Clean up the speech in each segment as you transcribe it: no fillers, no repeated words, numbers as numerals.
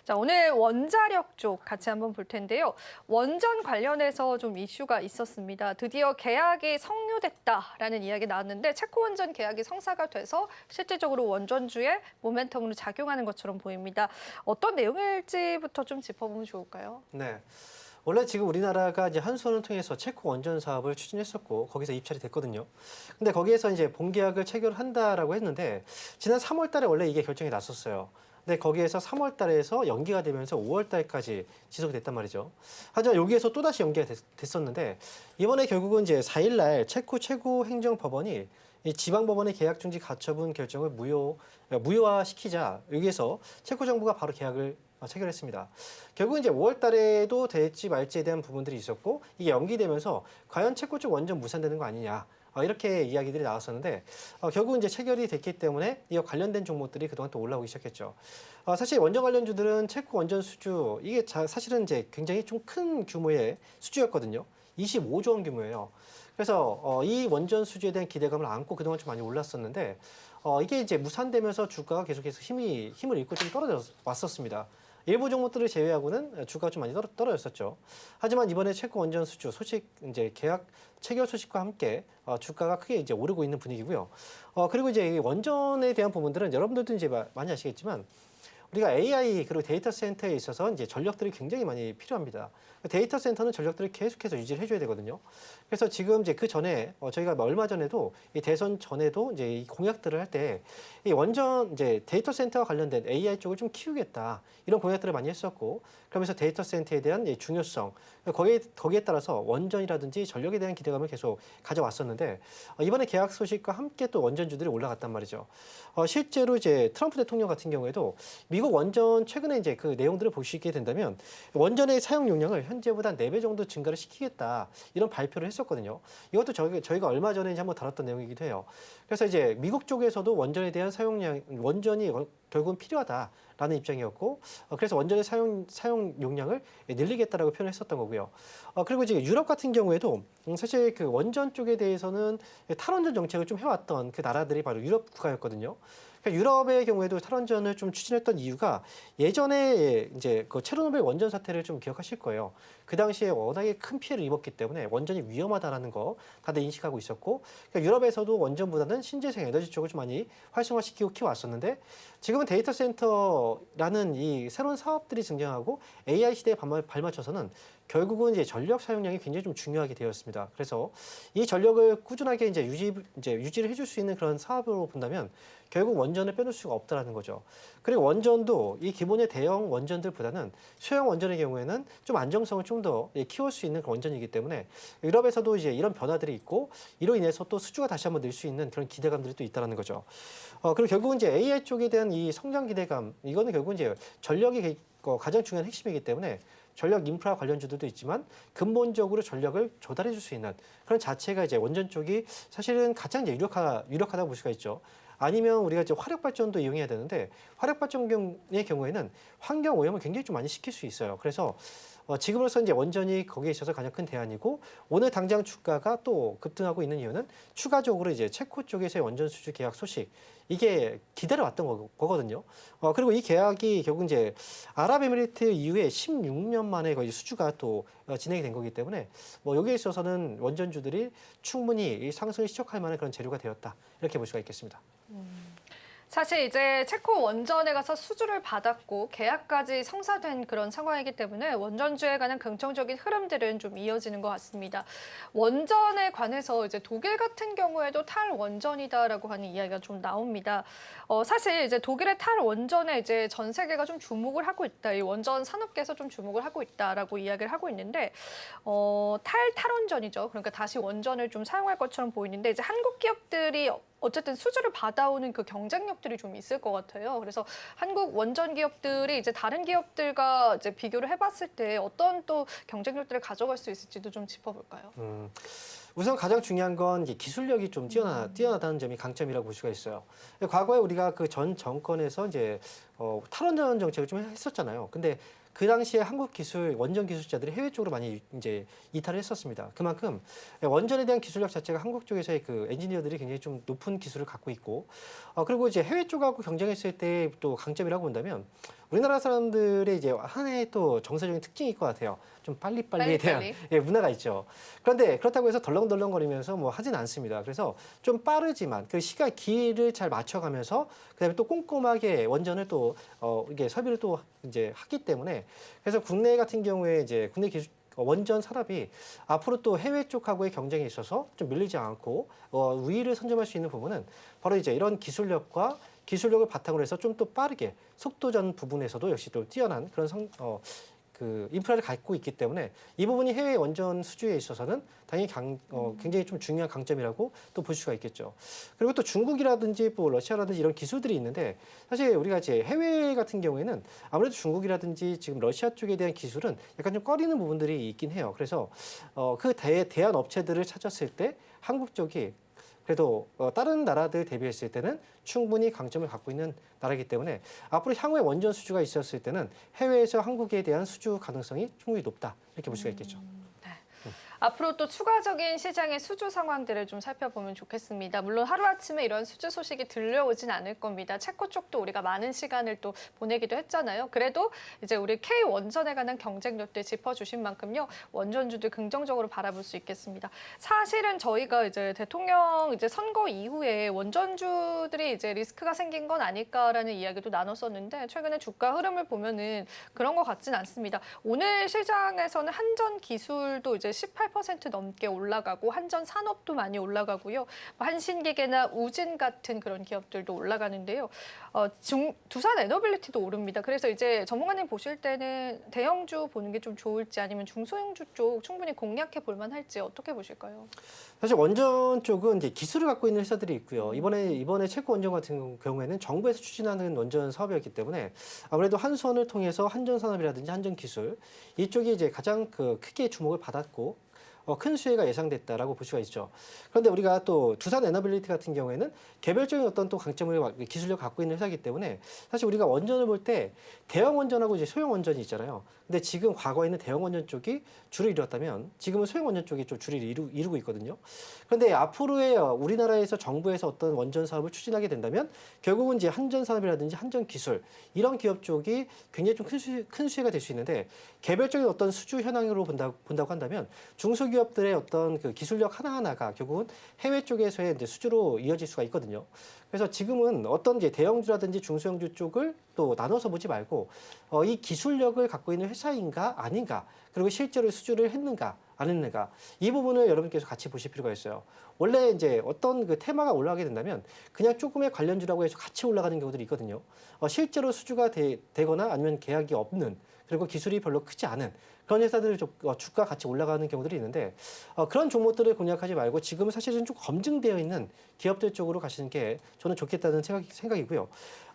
자, 오늘 원자력 쪽 같이 한번 볼 텐데요. 원전 관련해서 좀 이슈가 있었습니다. 드디어 계약이 성료됐다라는 이야기 나왔는데 체코 원전 계약이 성사가 돼서 실질적으로 원전주에 모멘텀으로 작용하는 것처럼 보입니다. 어떤 내용일지부터 좀 짚어보면 좋을까요? 네. 원래 지금 우리나라가 이제 한수원을 통해서 체코 원전 사업을 추진했었고 거기서 입찰이 됐거든요. 근데 거기에서 이제 본계약을 체결한다라고 했는데 지난 3월 달에 원래 이게 결정이 났었어요. 근데 거기에서 3월 달에서 연기가 되면서 5월 달까지 지속이 됐단 말이죠. 하지만 여기에서 또다시 연기가 됐었는데 이번에 결국은 이제 4일 날 체코 최고행정법원이 이 지방법원의 계약 중지 가처분 결정을 무효화시키자 여기에서 체코 정부가 바로 계약을 체결했습니다. 결국 이제 5월 달에도 될지 말지에 대한 부분들이 있었고 이게 연기되면서 과연 체코 쪽 원전 무산되는 거 아니냐 이렇게 이야기들이 나왔었는데 결국 이제 체결이 됐기 때문에 이와 관련된 종목들이 그동안 또 올라오기 시작했죠. 사실 원전 관련주들은 체코 원전 수주 이게 사실은 이제 굉장히 좀 큰 규모의 수주였거든요. 25조 원 규모예요. 그래서 이 원전 수주에 대한 기대감을 안고 그동안 좀 많이 올랐었는데 이게 이제 무산되면서 주가가 계속해서 힘을 잃고 좀 떨어져 왔었습니다. 일부 종목들을 제외하고는 주가가 좀 많이 떨어졌었죠. 하지만 이번에 체코 원전 수주 소식 이제 계약 체결 소식과 함께 주가가 크게 이제 오르고 있는 분위기고요. 그리고 이제 이 원전에 대한 부분들은 여러분들도 이제 많이 아시겠지만 우리가 AI 그리고 데이터 센터에 있어서 이제 전력들이 굉장히 많이 필요합니다. 데이터 센터는 전력들을 계속해서 유지를 해줘야 되거든요. 그래서 지금 이제 그 전에 저희가 얼마 전에도 이 대선 전에도 이제 이 공약들을 할 때 이 원전 이제 데이터 센터와 관련된 AI 쪽을 좀 키우겠다 이런 공약들을 많이 했었고 그러면서 데이터 센터에 대한 중요성 거기에 따라서 원전이라든지 전력에 대한 기대감을 계속 가져왔었는데 이번에 계약 소식과 함께 또 원전주들이 올라갔단 말이죠. 실제로 이제 트럼프 대통령 같은 경우에도 미국 원전 최근에 이제 그 내용들을 보시게 된다면 원전의 사용 용량을 현재보다 4배 정도 증가를 시키겠다 이런 발표를 했었거든요. 이것도 저희가 얼마 전에 이제 한번 다뤘던 내용이기도 해요. 그래서 이제 미국 쪽에서도 원전에 대한 원전이 결국은 필요하다라는 입장이었고 그래서 원전의 사용 용량을 늘리겠다라고 표현했었던 거고요. 그리고 이제 유럽 같은 경우에도 사실 그 원전 쪽에 대해서는 탈원전 정책을 좀 해왔던 그 나라들이 바로 유럽 국가였거든요. 그러니까 유럽의 경우에도 탈원전을 좀 추진했던 이유가 예전에 이제 그 체르노빌 원전 사태를 좀 기억하실 거예요. 그 당시에 워낙에 큰 피해를 입었기 때문에 원전이 위험하다라는 거 다들 인식하고 있었고 그러니까 유럽에서도 원전보다는 신재생 에너지 쪽을 좀 많이 활성화시키고 키워왔었는데 지금은 데이터 센터라는 이 새로운 사업들이 등장하고 AI 시대에 발맞춰서는 결국은 이제 전력 사용량이 굉장히 좀 중요하게 되었습니다. 그래서 이 전력을 꾸준하게 이제 유지를 해줄 수 있는 그런 사업으로 본다면 결국 원전을 빼놓을 수가 없다라는 거죠. 그리고 원전도 이 기본의 대형 원전들보다는 소형 원전의 경우에는 좀 안정성을 좀 더 키울 수 있는 그런 원전이기 때문에 유럽에서도 이제 이런 변화들이 있고 이로 인해서 또 수주가 다시 한번 늘 수 있는 그런 기대감들이 또 있다라는 거죠. 그리고 결국은 이제 AI 쪽에 대한 이 성장 기대감 이거는 결국은 이제 전력이 가장 중요한 핵심이기 때문에 전력 인프라 관련주들도 있지만 근본적으로 전력을 조달해 줄 수 있는 그런 자체가 이제 원전 쪽이 사실은 가장 이제 유력하다고 볼 수가 있죠. 아니면 우리가 이제 화력 발전도 이용해야 되는데 화력 발전의 경우에는 환경 오염을 굉장히 좀 많이 시킬 수 있어요. 그래서 지금으로서 이제 원전이 거기에 있어서 가장 큰 대안이고 오늘 당장 주가가 또 급등하고 있는 이유는 추가적으로 이제 체코 쪽에서의 원전 수주 계약 소식 이게 기다려왔던 거거든요. 그리고 이 계약이 결국 이제 아랍에미리트 이후에 16년 만에 거의 수주가 또 진행이 된 거기 때문에 뭐 여기에 있어서는 원전주들이 충분히 이 상승을 시작할 만한 그런 재료가 되었다 이렇게 볼 수가 있겠습니다. 사실 이제 체코 원전에 가서 수주를 받았고 계약까지 성사된 그런 상황이기 때문에 원전주에 관한 긍정적인 흐름들은 좀 이어지는 것 같습니다. 원전에 관해서 이제 독일 같은 경우에도 탈원전이다라고 하는 이야기가 좀 나옵니다. 사실 이제 독일의 탈원전에 이제 전 세계가 좀 주목을 하고 있다. 이 원전 산업계에서 좀 주목을 하고 있다라고 이야기를 하고 있는데 탈원전이죠. 그러니까 다시 원전을 좀 사용할 것처럼 보이는데 이제 한국 기업들이 어쨌든 수주를 받아오는 그 경쟁력들이 좀 있을 것 같아요. 그래서 한국 원전 기업들이 이제 다른 기업들과 이제 비교를 해봤을 때 어떤 또 경쟁력들을 가져갈 수 있을지도 좀 짚어볼까요? 우선 가장 중요한 건 이제 기술력이 좀 뛰어나다는 점이 강점이라고 볼 수가 있어요. 과거에 우리가 그 전 정권에서 이제 탈원전 정책을 좀 했었잖아요. 근데 그 당시에 한국 기술 원전 기술자들이 해외 쪽으로 많이 이제 이탈을 했었습니다. 그만큼 원전에 대한 기술력 자체가 한국 쪽에서의 그 엔지니어들이 굉장히 좀 높은 기술을 갖고 있고, 그리고 이제 해외 쪽하고 경쟁했을 때 또 강점이라고 본다면 우리나라 사람들의 이제 한 해의 또 정서적인 특징일 것 같아요. 좀 빨리빨리에 대한 문화가 있죠. 그런데 그렇다고 해서 덜렁덜렁거리면서 뭐 하진 않습니다. 그래서 좀 빠르지만 그 시간 기를 잘 맞춰가면서 그다음에 또 꼼꼼하게 원전을 또 이게 설비를 또 이제 하기 때문에 그래서 국내 같은 경우에 이제 국내 기술 원전 산업이 앞으로 또 해외 쪽하고의 경쟁에 있어서 좀 밀리지 않고 우위를 선점할 수 있는 부분은 바로 이제 이런 기술력을 바탕으로 해서 좀 더 빠르게 속도전 부분에서도 역시 또 뛰어난 그런 그 인프라를 갖고 있기 때문에 이 부분이 해외 원전 수주에 있어서는 당연히 굉장히 좀 중요한 강점이라고 또 볼 수가 있겠죠. 그리고 또 중국이라든지 뭐 러시아라든지 이런 기술들이 있는데 사실 우리가 이제 해외 같은 경우에는 아무래도 중국이라든지 지금 러시아 쪽에 대한 기술은 약간 좀 꺼리는 부분들이 있긴 해요. 그래서 그 대한 업체들을 찾았을 때 한국 쪽이 그래도 다른 나라들 대비했을 때는 충분히 강점을 갖고 있는 나라이기 때문에 앞으로 향후에 원전 수주가 있었을 때는 해외에서 한국에 대한 수주 가능성이 충분히 높다 이렇게 볼 수가 있겠죠. 앞으로 또 추가적인 시장의 수주 상황들을 좀 살펴보면 좋겠습니다. 물론 하루아침에 이런 수주 소식이 들려오진 않을 겁니다. 체코 쪽도 우리가 많은 시간을 또 보내기도 했잖아요. 그래도 이제 우리 K원전에 관한 경쟁력들 짚어주신 만큼요. 원전주들 긍정적으로 바라볼 수 있겠습니다. 사실은 저희가 이제 대통령 이제 선거 이후에 원전주들이 이제 리스크가 생긴 건 아닐까라는 이야기도 나눴었는데 최근에 주가 흐름을 보면은 그런 것 같진 않습니다. 오늘 시장에서는 한전 기술도 이제 18% 넘게 올라가고 한전 산업도 많이 올라가고요. 한신기계나 우진 같은 그런 기업들도 올라가는데요. 두산 에너빌리티도 오릅니다. 그래서 이제 전문가님 보실 때는 대형주 보는 게 좀 좋을지 아니면 중소형주 쪽 충분히 공략해 볼 만할지 어떻게 보실까요? 사실 원전 쪽은 이제 기술을 갖고 있는 회사들이 있고요. 이번에 체코 원전 같은 경우에는 정부에서 추진하는 원전 사업이었기 때문에 아무래도 한수원을 통해서 한전 산업이라든지 한전 기술 이쪽이 이제 가장 크게 주목을 받았고 큰 수혜가 예상됐다라고 볼 수가 있죠. 그런데 우리가 또 두산 에너빌리티 같은 경우에는 개별적인 어떤 또 강점을 기술력 갖고 있는 회사이기 때문에 사실 우리가 원전을 볼 때 대형 원전하고 이제 소형 원전이 있잖아요. 근데 지금 과거에는 대형 원전 쪽이 주를 이뤘다면 지금은 소형 원전 쪽이 좀 주를 이루고 있거든요. 그런데 앞으로의 우리나라에서 정부에서 어떤 원전 사업을 추진하게 된다면 결국은 이제 한전 산업이라든지 한전 기술 이런 기업 쪽이 굉장히 좀 큰 수혜가 될 수 있는데 개별적인 어떤 수주 현황으로 본다고 한다면 중소기업들의 어떤 그 기술력 하나하나가 결국은 해외 쪽에서의 이제 수주로 이어질 수가 있거든요. 그래서 지금은 어떤 이제 대형주라든지 중소형주 쪽을 또 나눠서 보지 말고 이 기술력을 갖고 있는 회사인가 아닌가 그리고 실제로 수주를 했는가 안 했는가 이 부분을 여러분께서 같이 보실 필요가 있어요. 원래 이제 어떤 그 테마가 올라가게 된다면 그냥 조금의 관련주라고 해서 같이 올라가는 경우들이 있거든요. 실제로 수주가 되거나 아니면 계약이 없는 그리고 기술이 별로 크지 않은 그런 회사들 주가 같이 올라가는 경우들이 있는데 그런 종목들을 공략하지 말고 지금은 사실은 좀 검증되어 있는 기업들 쪽으로 가시는 게 저는 좋겠다는 생각이고요.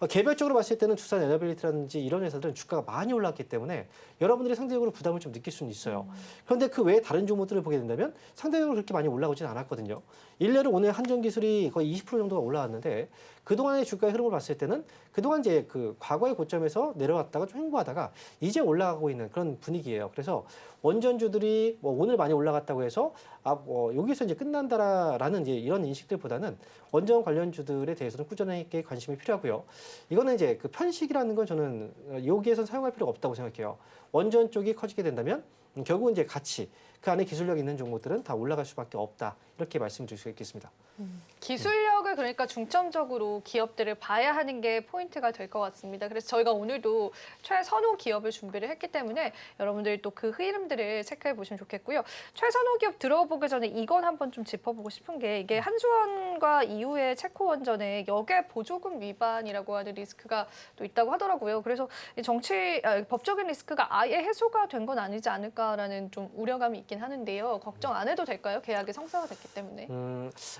개별적으로 봤을 때는 두산 에너빌리티라든지 이런 회사들은 주가가 많이 올랐기 때문에 여러분들이 상대적으로 부담을 좀 느낄 수는 있어요. 그런데 그 외에 다른 종목들을 보게 된다면 상대적으로 그렇게 많이 올라오진 않았거든요. 일례로 오늘 한전기술이 거의 20% 정도가 올라왔는데 그동안의 주가의 흐름을 봤을 때는 그동안 이제 그 과거의 고점에서 내려왔다가 좀 횡보하다가 이제 올라가고 있는 그런 분위기예요. 그래서 원전주들이 뭐 오늘 많이 올라갔다고 해서 여기서 이제 끝난다라는 이제 이런 인식들보다는 원전 관련주들에 대해서는 꾸준하게 관심이 필요하고요. 이거는 이제 그 편식이라는 건 저는 여기에선 사용할 필요가 없다고 생각해요. 원전 쪽이 커지게 된다면 결국은 이제 같이 그 안에 기술력 있는 종목들은 다 올라갈 수밖에 없다. 이렇게 말씀드릴 수 있겠습니다. 기술력을 그러니까 중점적으로 기업들을 봐야 하는 게 포인트가 될 것 같습니다. 그래서 저희가 오늘도 최선호 기업을 준비를 했기 때문에 여러분들이 또 그 흐름들을 체크해 보시면 좋겠고요. 최선호 기업 들어보기 전에 이건 한번 좀 짚어보고 싶은 게 이게 한수원과 이후에 체코 원전에 역외 보조금 위반이라고 하는 리스크가 또 있다고 하더라고요. 그래서 법적인 리스크가 아예 해소가 된 건 아니지 않을까라는 좀 우려감이 있긴 하는데요. 걱정 안 해도 될까요? 계약이 성사가 됐기 때문에.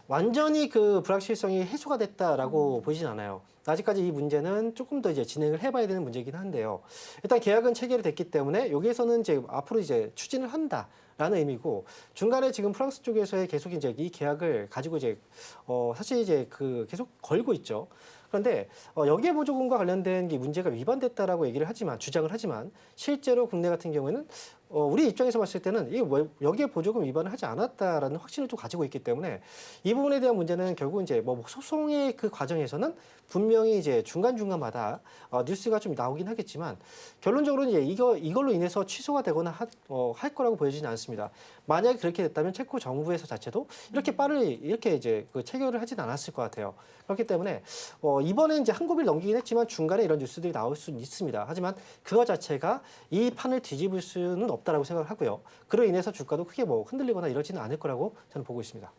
완전히 그 불확실성이 해소가 됐다라고 보이진 않아요. 아직까지 이 문제는 조금 더 이제 진행을 해봐야 되는 문제이긴 한데요. 일단 계약은 체결이 됐기 때문에 여기에서는 이제 앞으로 이제 추진을 한다라는 의미고 중간에 지금 프랑스 쪽에서의 계속 이제 이 계약을 가지고 이제 사실 이제 그 계속 걸고 있죠. 그런데 여기에 보조금과 관련된 게 문제가 위반됐다라고 얘기를 하지만 주장을 하지만 실제로 국내 같은 경우에는 우리 입장에서 봤을 때는 여기에 보조금 위반을 하지 않았다라는 확신을 또 가지고 있기 때문에 이 부분에 대한 문제는 결국 이제 뭐 소송의 그 과정에서는 분명히 이제 중간중간마다 뉴스가 좀 나오긴 하겠지만 결론적으로는 이제 이걸로 인해서 취소가 되거나 할 거라고 보여지진 않습니다. 만약에 그렇게 됐다면 체코 정부에서 자체도 이렇게 빠르게 이렇게 이제 그 체결을 하진 않았을 것 같아요. 그렇기 때문에 이번에 이제 한 고비를 넘기긴 했지만 중간에 이런 뉴스들이 나올 수 있습니다. 하지만 그거 자체가 이 판을 뒤집을 수는 없다라고 생각을 하고요. 그로 인해서 주가도 크게 뭐 흔들리거나 이러지는 않을 거라고 저는 보고 있습니다.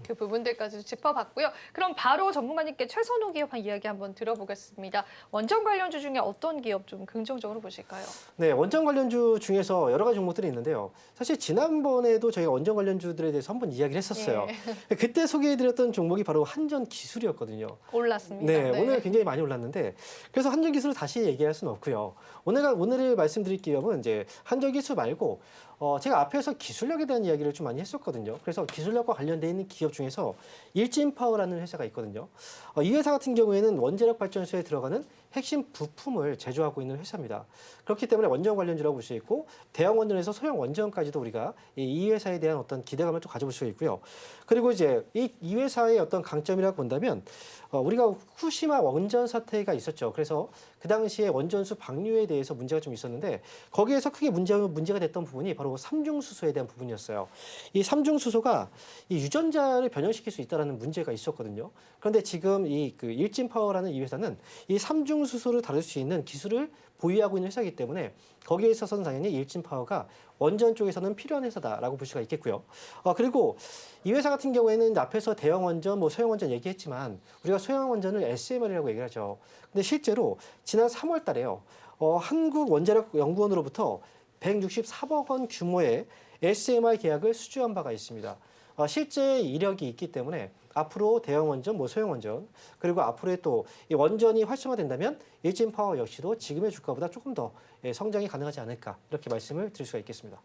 그 부분들까지 짚어봤고요. 그럼 바로 전문가님께 최선호 기업 이야기 한번 들어보겠습니다. 원전 관련주 중에 어떤 기업 좀 긍정적으로 보실까요? 네, 원전 관련주 중에서 여러 가지 종목들이 있는데요. 사실 지난번에도 저희가 원전 관련주들에 대해서 한번 이야기를 했었어요. 그때 소개해드렸던 종목이 바로 한전기술이었거든요. 올랐습니다. 네, 오늘 굉장히 많이 올랐는데 그래서 한전기술을 다시 얘기할 수는 없고요. 오늘 말씀드릴 기업은 이제 한전기술 말고 제가 앞에서 기술력에 대한 이야기를 좀 많이 했었거든요. 그래서 기술력과 관련돼 있는 기업 중에서 일진파워라는 회사가 있거든요. 이 회사 같은 경우에는 원자력 발전소에 들어가는 핵심 부품을 제조하고 있는 회사입니다. 그렇기 때문에 원전 관련주라고 볼 수 있고 대형 원전에서 소형 원전까지도 우리가 이 회사에 대한 어떤 기대감을 또 가져볼 수가 있고요. 그리고 이제 이 회사의 어떤 강점이라고 본다면 우리가 후쿠시마 원전 사태가 있었죠. 그래서 그 당시에 원전수 방류에 대해서 문제가 좀 있었는데 거기에서 크게 문제가 됐던 부분이 바로 삼중수소에 대한 부분이었어요. 이 삼중수소가 이 유전자를 변형시킬 수 있다는 문제가 있었거든요. 그런데 지금 그 일진파워라는 이 회사는 이 삼중수소를 다룰 수 있는 기술을 보유하고 있는 회사이기 때문에 거기에 있어서는 당연히 일진파워가 원전 쪽에서는 필요한 회사다라고 볼 수가 있겠고요. 그리고 이 회사 같은 경우에는 앞에서 대형 원전, 뭐 소형 원전 얘기했지만 우리가 소형 원전을 SMR이라고 얘기를 하죠. 근데 실제로 지난 3월 달에요. 한국원자력연구원으로부터 164억 원 규모의 SMR 계약을 수주한 바가 있습니다. 실제 이력이 있기 때문에 앞으로 대형 원전, 뭐 소형 원전, 그리고 앞으로의 또 이 원전이 활성화된다면 일진파워 역시도 지금의 주가보다 조금 더 성장이 가능하지 않을까 이렇게 말씀을 드릴 수가 있겠습니다.